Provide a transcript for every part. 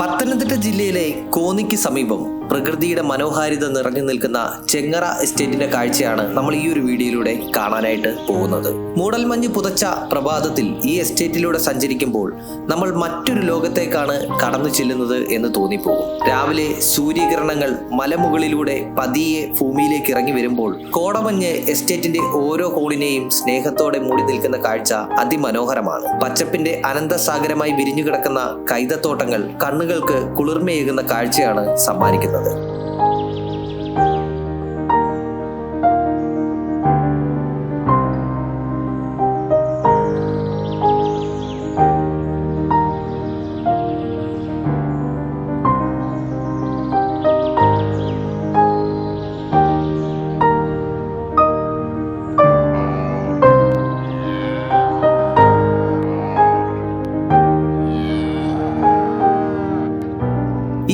പത്തനംതിട്ട ജില്ലയിലെ കോന്നിക്ക് സമീപം പ്രകൃതിയുടെ മനോഹാരിത നിറഞ്ഞു നിൽക്കുന്ന ചെങ്ങറ എസ്റ്റേറ്റിന്റെ കാഴ്ചയാണ് നമ്മൾ ഈ ഒരു വീഡിയോയിലൂടെ കാണാനായിട്ട് പോകുന്നത്. മൂടൽമഞ്ഞ് പുതച്ച പ്രഭാതത്തിൽ ഈ എസ്റ്റേറ്റിലൂടെ സഞ്ചരിക്കുമ്പോൾ നമ്മൾ മറ്റൊരു ലോകത്തേക്കാണ് കടന്നു ചെല്ലുന്നത് എന്ന് തോന്നിപ്പോകും. രാവിലെ സൂര്യകിരണങ്ങൾ മലമുകളിലൂടെ പതിയെ ഭൂമിയിലേക്ക് ഇറങ്ങി വരുമ്പോൾ കോടമഞ്ഞ് എസ്റ്റേറ്റിന്റെ ഓരോ കോണിനെയും സ്നേഹത്തോടെ മൂടി നിൽക്കുന്ന കാഴ്ച അതിമനോഹരമാണ്. പച്ചപ്പിന്റെ അനന്തസാഗരമായി വിരിഞ്ഞു കിടക്കുന്ന കൈതത്തോട്ടങ്ങൾ കണ്ണുകൾക്ക് കുളിർമയേകുന്ന കാഴ്ചയാണ് സമ്മാനിക്കുന്നത്.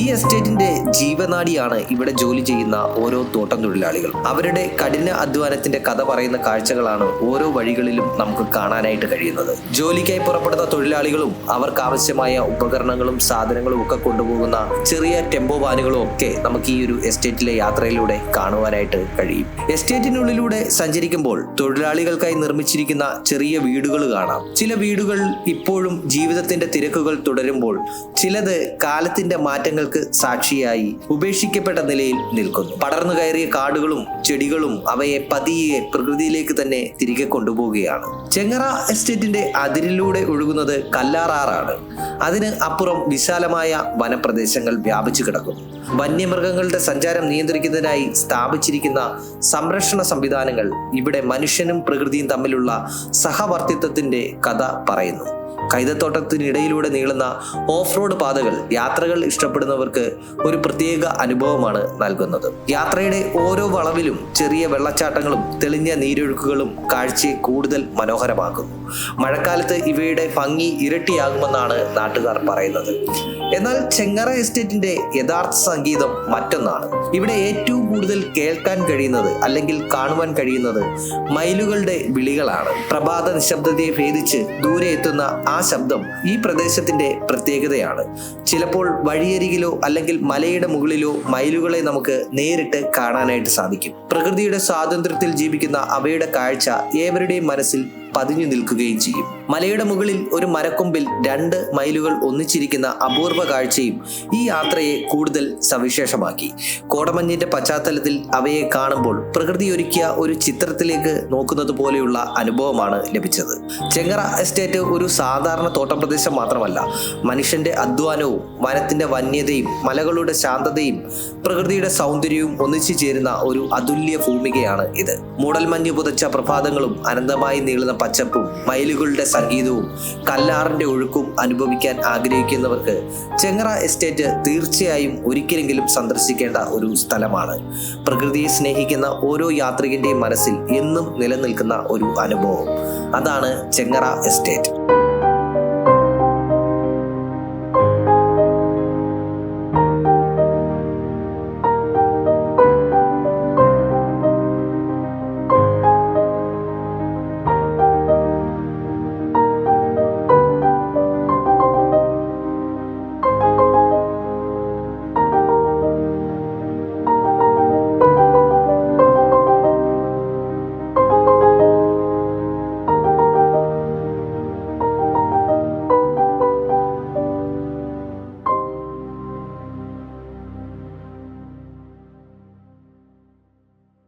ഈ എസ്റ്റേറ്റിന്റെ ജീവനാഡിയാണ് ഇവിടെ ജോലി ചെയ്യുന്ന ഓരോ തോട്ടം തൊഴിലാളികൾ. അവരുടെ കഠിന അധ്വാനത്തിന്റെ കഥ പറയുന്ന കാഴ്ചകളാണ് ഓരോ വഴികളിലും നമുക്ക് കാണാനായിട്ട് കഴിയുന്നത്. ജോലിക്കായി പുറപ്പെടുന്ന തൊഴിലാളികളും അവർക്ക് ആവശ്യമായ ഉപകരണങ്ങളും സാധനങ്ങളും ഒക്കെ കൊണ്ടുപോകുന്ന ചെറിയ ടെമ്പോ വാനുകളും ഒക്കെ നമുക്ക് ഈ ഒരു എസ്റ്റേറ്റിലെ യാത്രയിലൂടെ കാണുവാനായിട്ട് കഴിയും. എസ്റ്റേറ്റിനുള്ളിലൂടെ സഞ്ചരിക്കുമ്പോൾ തൊഴിലാളികൾക്കായി നിർമ്മിച്ചിരിക്കുന്ന ചെറിയ വീടുകൾ കാണാം. ചില വീടുകൾ ഇപ്പോഴും ജീവിതത്തിന്റെ തിരക്കുകൾ തുടരുമ്പോൾ ചിലത് കാലത്തിന്റെ മാറ്റങ്ങൾക്ക് സാക്ഷിയായി ഉപേക്ഷിക്കപ്പെട്ട നിലയിൽ നിൽക്കുന്നു. പടർന്നു കയറിയ കാടുകളും ചെടികളും അവയെ പതിയെ പ്രകൃതിയിലേക്ക് തന്നെ തിരികെ കൊണ്ടുപോവുകയാണ്. ചെങ്ങറ എസ്റ്റേറ്റിന്റെ അതിരിലൂടെ ഒഴുകുന്നത് കല്ലാറാറാണ്. അതിന് അപ്പുറം വിശാലമായ വനപ്രദേശങ്ങൾ വ്യാപിച്ചു കിടക്കുന്നു. വന്യമൃഗങ്ങളുടെ സഞ്ചാരം നിയന്ത്രിക്കുന്നതിനായി സ്ഥാപിച്ചിരിക്കുന്ന സംരക്ഷണ സംവിധാനങ്ങൾ ഇവിടെ മനുഷ്യനും പ്രകൃതിയും തമ്മിലുള്ള സഹവർത്തിത്വത്തിന്റെ കഥ പറയുന്നു. കൈതത്തോട്ടത്തിനിടയിലൂടെ നീളുന്ന ഓഫ് റോഡ് പാതകൾ യാത്രകൾ ഇഷ്ടപ്പെടുന്നവർക്ക് ഒരു പ്രത്യേക അനുഭവമാണ് നൽകുന്നത്. യാത്രയുടെ ഓരോ വളവിലും ചെറിയ വെള്ളച്ചാട്ടങ്ങളും തെളിഞ്ഞ നീരൊഴുക്കുകളും കാഴ്ചയെ കൂടുതൽ മനോഹരമാക്കുന്നു. മഴക്കാലത്ത് ഇവയുടെ ഭംഗി ഇരട്ടിയാകുമെന്നാണ് നാട്ടുകാർ പറയുന്നത്. എന്നാൽ ചെങ്ങറ എസ്റ്റേറ്റിന്റെ യഥാർത്ഥ സംഗീതം മറ്റൊന്നാണ്. ഇവിടെ ഏറ്റവും കൂടുതൽ കേൾക്കാൻ കഴിയുന്നത് അല്ലെങ്കിൽ കാണുവാൻ കഴിയുന്നത് മയിലുകളുടെ വിളികളാണ്. പ്രഭാത നിശബ്ദതയെ ഭേദിച്ച് ദൂരെ എത്തുന്ന ആ ശബ്ദം ഈ പ്രദേശത്തിന്റെ പ്രത്യേകതയാണ്. ചിലപ്പോൾ വഴിയരികിലോ അല്ലെങ്കിൽ മലയുടെ മുകളിലോ മയിലുകളെ നമുക്ക് നേരിട്ട് കാണാനായിട്ട് സാധിക്കും. പ്രകൃതിയുടെ സ്വാതന്ത്ര്യത്തിൽ ജീവിക്കുന്ന അവയുടെ കാഴ്ച ഏവരുടെയും മനസ്സിൽ പതിഞ്ഞു നിൽക്കുകയും ചെയ്യും. മലയുടെ മുകളിൽ ഒരു മരക്കൊമ്പിൽ 2 മയിലുകൾ ഒന്നിച്ചിരിക്കുന്ന അപൂർവ കാഴ്ചയും ഈ യാത്രയെ കൂടുതൽ സവിശേഷമാക്കി. കോടമഞ്ഞിന്റെ പശ്ചാത്തലത്തിൽ അവയെ കാണുമ്പോൾ പ്രകൃതി ഒരുക്കിയ ഒരു ചിത്രത്തിലേക്ക് നോക്കുന്നത് പോലെയുള്ള അനുഭവമാണ് ലഭിച്ചത്. ചെങ്ങറ എസ്റ്റേറ്റ് ഒരു സാധാരണ തോട്ടപ്രദേശം മാത്രമല്ല, മനുഷ്യന്റെ അധ്വാനവും വനത്തിന്റെ വന്യതയും മലകളുടെ ശാന്തതയും പ്രകൃതിയുടെ സൗന്ദര്യവും ഒന്നിച്ചു ചേരുന്ന ഒരു അതുല്യ ഭൂമികയാണ് ഇത്. മൂടൽമഞ്ഞ് പുതച്ച പ്രഭാതങ്ങളും അനന്തമായി നീളുന്ന പച്ചപ്പും മയിലുകളുടെ സംഗീതവും കല്ലാറിന്റെ ഒഴുക്കും അനുഭവിക്കാൻ ആഗ്രഹിക്കുന്നവർക്ക് ചെങ്ങറ എസ്റ്റേറ്റ് തീർച്ചയായും ഒരിക്കലെങ്കിലും സന്ദർശിക്കേണ്ട ഒരു സ്ഥലമാണ്. പ്രകൃതിയെ സ്നേഹിക്കുന്ന ഓരോ യാത്രികന്റെയും മനസ്സിൽ എന്നും നിലനിൽക്കുന്ന ഒരു അനുഭവം. അതാണ് ചെങ്ങറ എസ്റ്റേറ്റ്.